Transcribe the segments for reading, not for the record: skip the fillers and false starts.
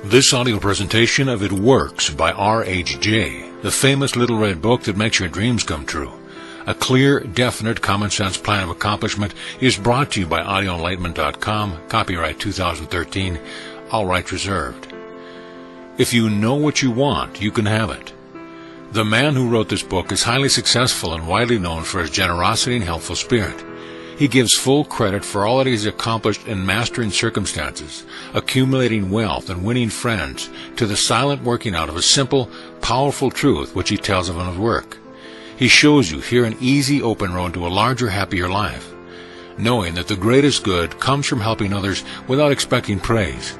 This audio presentation of It Works by R.H.J., the famous little red book that makes your dreams come true. A clear, definite, common-sense plan of accomplishment is brought to you by audioenlightenment.com, copyright 2013, all rights reserved. If you know what you want, you can have it. The man who wrote this book is highly successful and widely known for his generosity and helpful spirit. He gives full credit for all that he has accomplished in mastering circumstances, accumulating wealth, and winning friends, to the silent working out of a simple, powerful truth which he tells of in his work. He shows you here an easy, open road to a larger, happier life, knowing that the greatest good comes from helping others without expecting praise.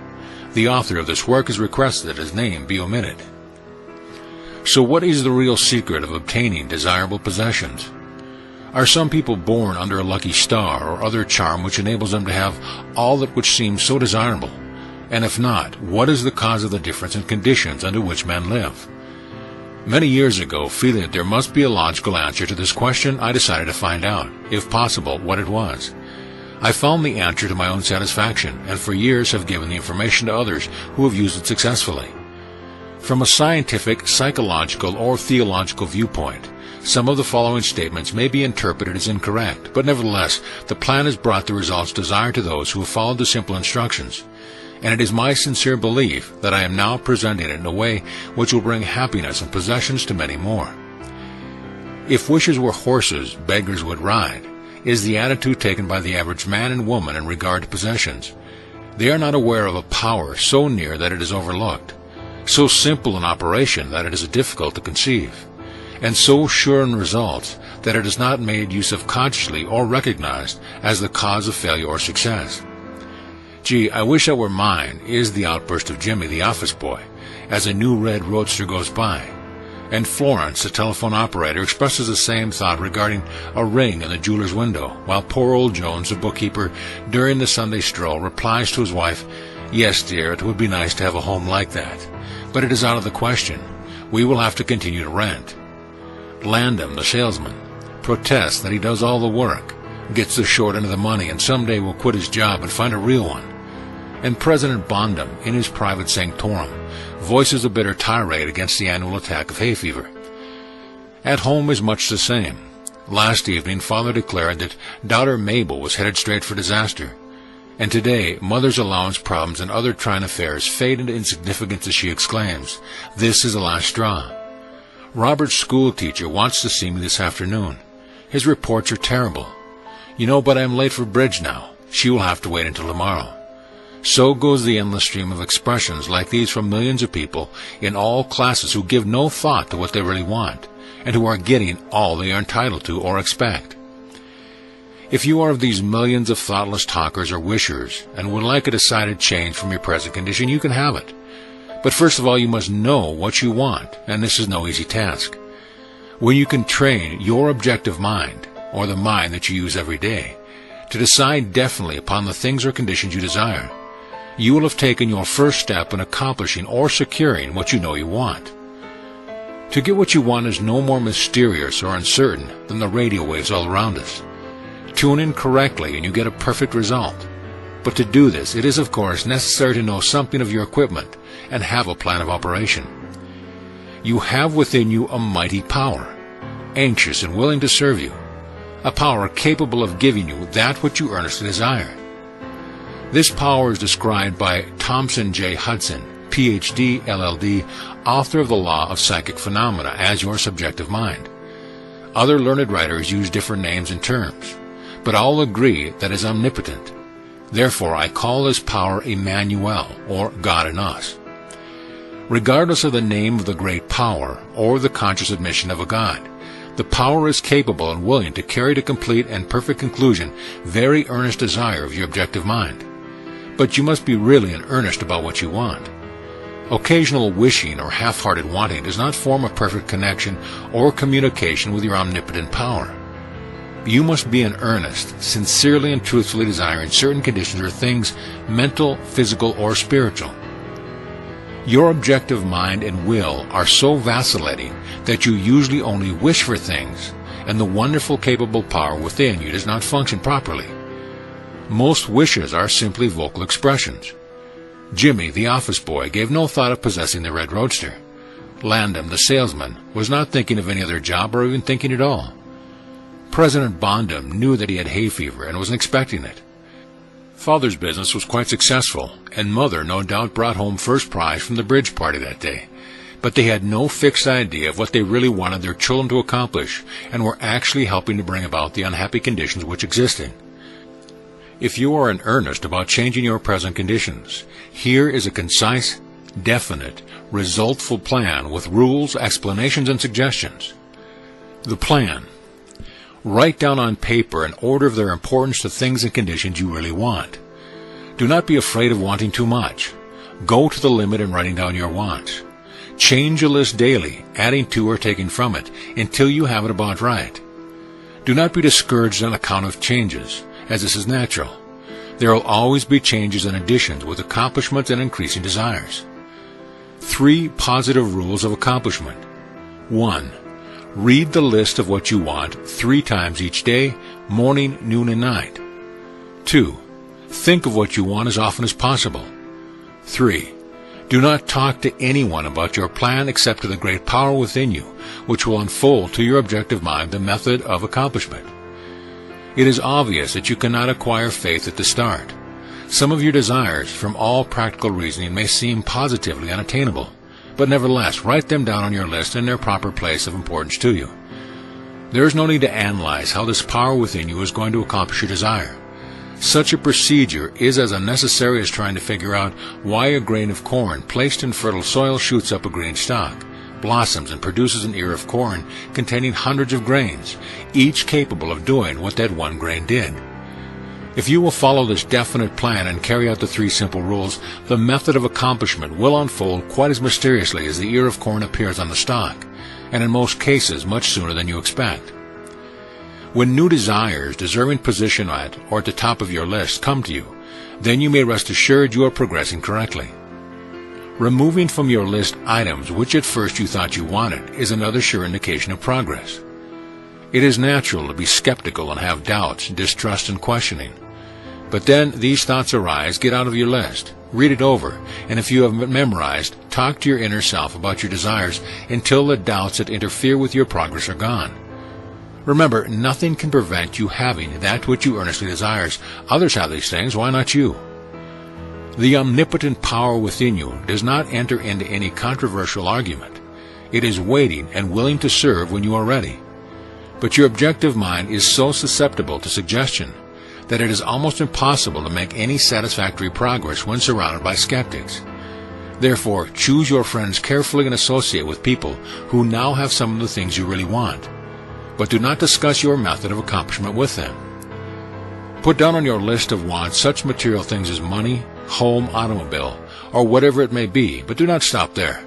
The author of this work has requested that his name be omitted. So what is the real secret of obtaining desirable possessions? Are some people born under a lucky star or other charm which enables them to have all that which seems so desirable? And if not, what is the cause of the difference in conditions under which men live? Many years ago, feeling that there must be a logical answer to this question, I decided to find out, if possible, what it was. I found the answer to my own satisfaction, and for years have given the information to others who have used it successfully. From a scientific, psychological, or theological viewpoint, some of the following statements may be interpreted as incorrect, but nevertheless, the plan has brought the results desired to those who have followed the simple instructions. And it is my sincere belief that I am now presenting it in a way which will bring happiness and possessions to many more. If wishes were horses, beggars would ride, is the attitude taken by the average man and woman in regard to possessions. They are not aware of a power so near that it is overlooked, so simple in operation that it is difficult to conceive, and so sure in results that it is not made use of consciously or recognized as the cause of failure or success. "Gee, I wish that were mine," is the outburst of Jimmy, the office boy, as a new red roadster goes by. And Florence, the telephone operator, expresses the same thought regarding a ring in the jeweler's window, while poor old Jones, the bookkeeper, during the Sunday stroll, replies to his wife, "Yes, dear, it would be nice to have a home like that, but it is out of the question. We will have to continue to rent." Landham, the salesman, protests that he does all the work, gets the short end of the money, and someday will quit his job and find a real one. And President Bondum, in his private sanctorum, voices a bitter tirade against the annual attack of hay fever. At home is much the same. Last evening, father declared that daughter Mabel was headed straight for disaster. And today, mother's allowance problems and other trying affairs fade into insignificance as she exclaims, "This is the last straw." Robert's school teacher wants to see me this afternoon. His reports are terrible. "You know, but I'm late for bridge now. She will have to wait until tomorrow." So goes the endless stream of expressions like these from millions of people in all classes who give no thought to what they really want, and who are getting all they are entitled to or expect. If you are of these millions of thoughtless talkers or wishers, and would like a decided change from your present condition, you can have it. But first of all, you must know what you want, and this is no easy task. When you can train your objective mind, or the mind that you use every day, to decide definitely upon the things or conditions you desire, you will have taken your first step in accomplishing or securing what you know you want. To get what you want is no more mysterious or uncertain than the radio waves all around us. Tune in correctly and you get a perfect result. But to do this, it is of course necessary to know something of your equipment and have a plan of operation. You have within you a mighty power, anxious and willing to serve you, a power capable of giving you that which you earnestly desire. This power is described by Thompson J. Hudson, Ph.D., LL.D., author of The Law of Psychic Phenomena, as your subjective mind. Other learned writers use different names and terms, but all agree that it is omnipotent. Therefore, I call this power Emmanuel, or God in us. Regardless of the name of the great power, or the conscious admission of a God, the power is capable and willing to carry to complete and perfect conclusion very earnest desire of your objective mind. But you must be really in earnest about what you want. Occasional wishing or half-hearted wanting does not form a perfect connection or communication with your omnipotent power. You must be in earnest, sincerely and truthfully desiring certain conditions or things, mental, physical, or spiritual. Your objective mind and will are so vacillating that you usually only wish for things, and the wonderful capable power within you does not function properly. Most wishes are simply vocal expressions. Jimmy, the office boy, gave no thought of possessing the red roadster. Landham, the salesman, was not thinking of any other job or even thinking at all. President Bondham knew that he had hay fever and wasn't expecting it. Father's business was quite successful, and Mother no doubt brought home first prize from the bridge party that day. But they had no fixed idea of what they really wanted their children to accomplish, and were actually helping to bring about the unhappy conditions which existed. If you are in earnest about changing your present conditions, here is a concise, definite, resultful plan with rules, explanations, and suggestions. The plan. Write down on paper an order of their importance to things and conditions you really want. Do not be afraid of wanting too much. Go to the limit in writing down your wants. Change a list daily, adding to or taking from it, until you have it about right. Do not be discouraged on account of changes, as this is natural. There will always be changes and additions with accomplishments and increasing desires. 3 positive rules of accomplishment. 1. Read the list of what you want 3 times each day, morning, noon, and night. 2. Think of what you want as often as possible. 3. Do not talk to anyone about your plan except to the great power within you, which will unfold to your objective mind the method of accomplishment. It is obvious that you cannot acquire faith at the start. Some of your desires, from all practical reasoning, may seem positively unattainable, but nevertheless, write them down on your list in their proper place of importance to you. There is no need to analyze how this power within you is going to accomplish your desire. Such a procedure is as unnecessary as trying to figure out why a grain of corn placed in fertile soil shoots up a green stalk, blossoms, and produces an ear of corn containing hundreds of grains, each capable of doing what that one grain did. If you will follow this definite plan and carry out the 3 simple rules, the method of accomplishment will unfold quite as mysteriously as the ear of corn appears on the stalk, and in most cases much sooner than you expect. When new desires, deserving position at or at the top of your list, come to you, then you may rest assured you are progressing correctly. Removing from your list items which at first you thought you wanted is another sure indication of progress. It is natural to be skeptical and have doubts, distrust, and questioning. But then these thoughts arise, get out of your list, read it over, and if you have memorized, talk to your inner self about your desires until the doubts that interfere with your progress are gone. Remember, nothing can prevent you having that which you earnestly desires. Others have these things, why not you? The omnipotent power within you does not enter into any controversial argument. It is waiting and willing to serve when you are ready. But your objective mind is so susceptible to suggestion that it is almost impossible to make any satisfactory progress when surrounded by skeptics. Therefore, choose your friends carefully and associate with people who now have some of the things you really want. But do not discuss your method of accomplishment with them. Put down on your list of wants such material things as money, home, automobile, or whatever it may be, but do not stop there.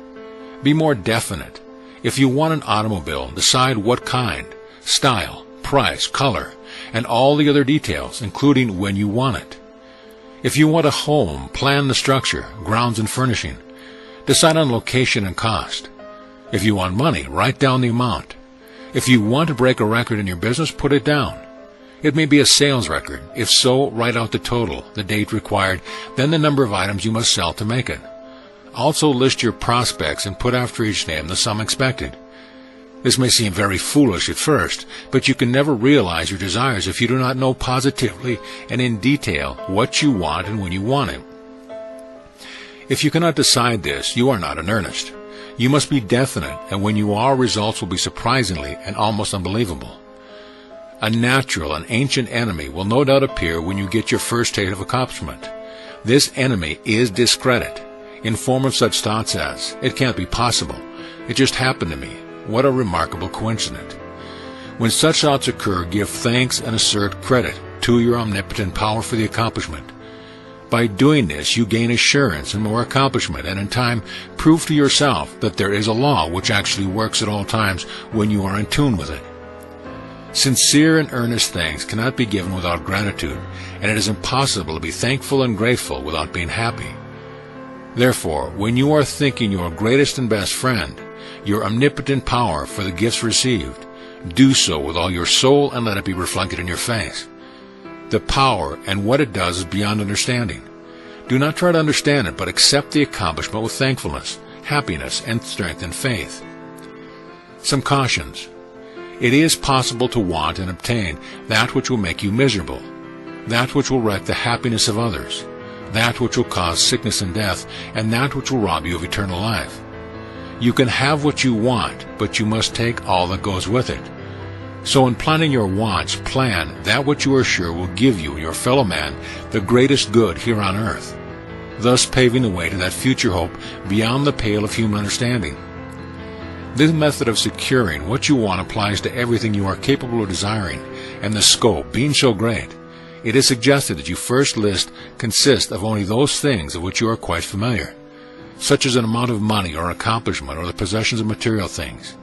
Be more definite. If you want an automobile, decide what kind, style, price, color, and all the other details, including when you want it. If you want a home, plan the structure, grounds, and furnishing. Decide on location and cost. If you want money, write down the amount. If you want to break a record in your business, put it down. It may be a sales record. If so, write out the total, the date required, then the number of items you must sell to make it. Also list your prospects and put after each name the sum expected. This may seem very foolish at first, but you can never realize your desires if you do not know positively and in detail what you want and when you want it. If you cannot decide this, you are not in earnest. You must be definite, and when you are, results will be surprisingly and almost unbelievable. A natural and ancient enemy will no doubt appear when you get your first taste of accomplishment. This enemy is discredit, in form of such thoughts as, "It can't be possible. It just happened to me. What a remarkable coincidence." When such thoughts occur, give thanks and assert credit to your omnipotent power for the accomplishment. By doing this, you gain assurance and more accomplishment, and in time, prove to yourself that there is a law which actually works at all times when you are in tune with it. Sincere and earnest thanks cannot be given without gratitude, and it is impossible to be thankful and grateful without being happy. Therefore, when you are thanking your greatest and best friend, your omnipotent power for the gifts received, do so with all your soul and let it be reflected in your face. The power and what it does is beyond understanding. Do not try to understand it, but accept the accomplishment with thankfulness, happiness, and strength and faith. Some cautions. It is possible to want and obtain that which will make you miserable, that which will wreck the happiness of others, that which will cause sickness and death, and that which will rob you of eternal life. You can have what you want, but you must take all that goes with it. So in planning your wants, plan that which you are sure will give you and your fellow man the greatest good here on earth, thus paving the way to that future hope beyond the pale of human understanding. This method of securing what you want applies to everything you are capable of desiring, and the scope being so great, it is suggested that you first consist of only those things of which you are quite familiar, such as an amount of money or accomplishment or the possessions of material things.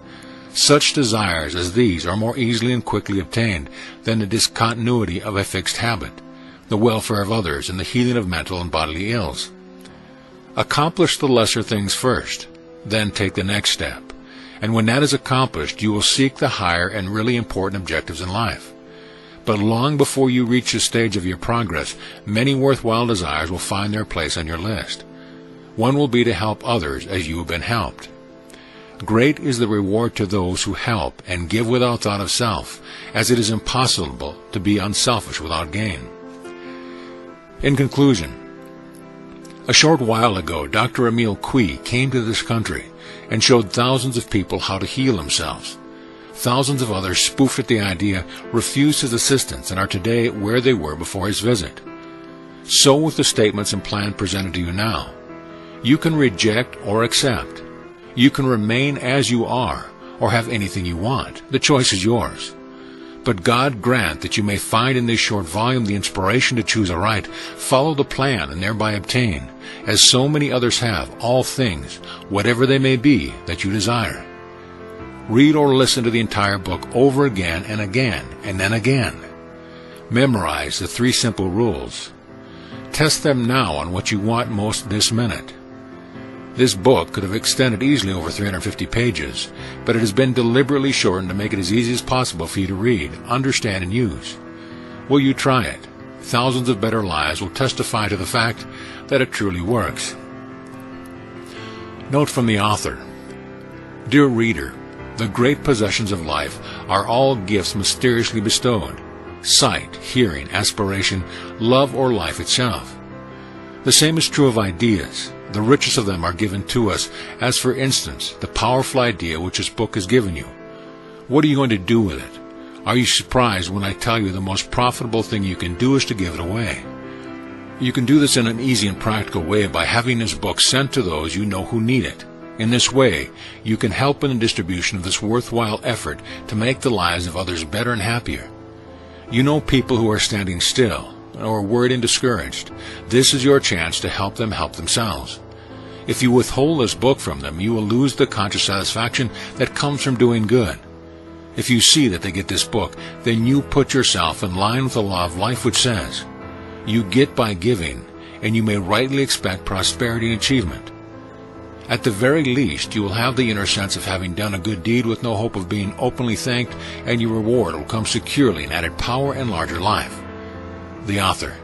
Such desires as these are more easily and quickly obtained than the discontinuity of a fixed habit, the welfare of others, and the healing of mental and bodily ills. Accomplish the lesser things first, then take the next step, and when that is accomplished, you will seek the higher and really important objectives in life. But long before you reach the stage of your progress, many worthwhile desires will find their place on your list. One will be to help others as you have been helped. Great is the reward to those who help and give without thought of self, as it is impossible to be unselfish without gain. In conclusion, a short while ago, Dr. Emil Cui came to this country and showed thousands of people how to heal themselves. Thousands of others spoofed at the idea, refused his assistance, and are today where they were before his visit. So with the statements and plan presented to you now. You can reject or accept. You can remain as you are, or have anything you want. The choice is yours. But God grant that you may find in this short volume the inspiration to choose aright, follow the plan, and thereby obtain, as so many others have, all things, whatever they may be, that you desire. Read or listen to the entire book over again, and then again. Memorize the 3 simple rules. Test them now on what you want most this minute. This book could have extended easily over 350 pages, but it has been deliberately shortened to make it as easy as possible for you to read, understand, and use. Will you try it? Thousands of better lives will testify to the fact that it truly works. Note from the author. Dear reader, the great possessions of life are all gifts mysteriously bestowed: sight, hearing, aspiration, love, or life itself. The same is true of ideas. The richest of them are given to us, as for instance, the powerful idea which this book has given you. What are you going to do with it? Are you surprised when I tell you the most profitable thing you can do is to give it away? You can do this in an easy and practical way by having this book sent to those you know who need it. In this way, you can help in the distribution of this worthwhile effort to make the lives of others better and happier. You know people who are standing still, or worried and discouraged. This is your chance to help them help themselves. If you withhold this book from them, you will lose the conscious satisfaction that comes from doing good. If you see that they get this book, then you put yourself in line with the law of life, which says, you get by giving, and you may rightly expect prosperity and achievement. At the very least, you will have the inner sense of having done a good deed with no hope of being openly thanked, and your reward will come securely in added power and larger life. The author.